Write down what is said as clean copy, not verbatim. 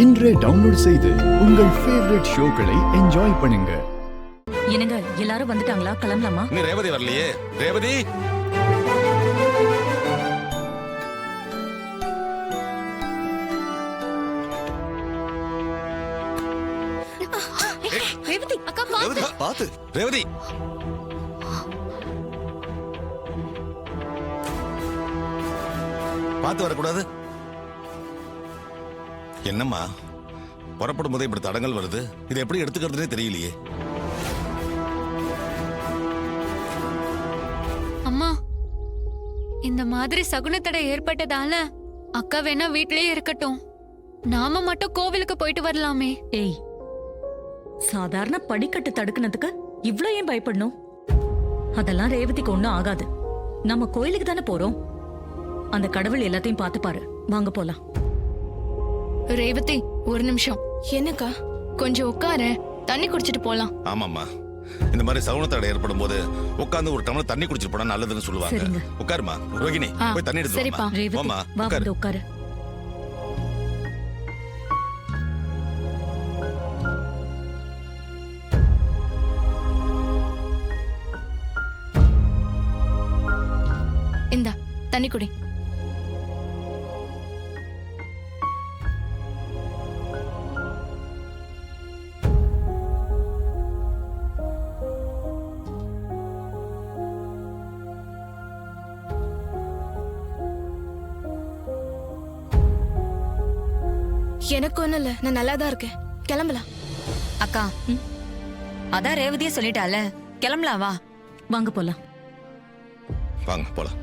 இன்றே டவுன்லோட் செய்து உங்கள் ஃபேவரட் ஷோக்களை என்ஜாய் பண்ணுங்க. என்னங்க எல்லாரும் வந்துட்டாங்களா? கிளம்பலாமா? இன்னும் ரேவதி வரலையே. ரேவதி, ரேவதி அக்கா ரேவதி, பாத்து ரேவதி. பாத்து வரக்கூடாது. என்னம்மா, புறப்படும் போதே இப்படி தடங்கள் வருது. இதை எப்படி எடுத்துக்கிறதுனே தெரியலையே. அம்மா, இந்த மாதிரி சகுனத்தடை ஏற்பட்டதால அக்கா வேணா வீட்லயே இருக்கட்டும், நாம மட்டும் கோவிலுக்கு போயிட்டு வரலாமே. ஏய், சாதாரண படிக்கட்டு தடுக்குனதுக்கு இவ்ளோ ஏன் பயப்படணும்? அதெல்லாம் ரேவதிக்கு ஒண்ணும் ஆகாது. நம்ம கோயிலுக்கு தானே போறோம். அந்த கடவுள் எல்லாத்தையும் பார்த்து பாரு. வாங்க போலாம். ரேவதி, ஒரு நிமிஷம். என்னக்கா? கொஞ்சம் உட்காரு, தண்ணி குடிச்சிட்டு போலாம். ஆமாம்மா, இந்த மாதிரி சவுனத்தடை ஏற்படும் போது உட்கார்ந்து ஒரு டம்ளர் தண்ணி குடிச்சிட்டு போனா நல்லதுன்னு சொல்லுவாங்க. சரிங்க. உட்காருமா ரோகிணி, போய் தண்ணி எடுத்து சரிப்பா. வாம்மா. ரேவதி வாம்மா, வா, உட்காரு. வந்து உட்காரு. இந்தா தண்ணி குடி. எனக்கு ஒண்ணும் இல்ல, நான் நல்லா தான் இருக்கேன். கிளம்பலாம். அக்கா, அதான் ரேவதியே சொல்லிட்டால, கிளம்பலாம் வா. வாங்க போலாம். வாங்க போலாம்.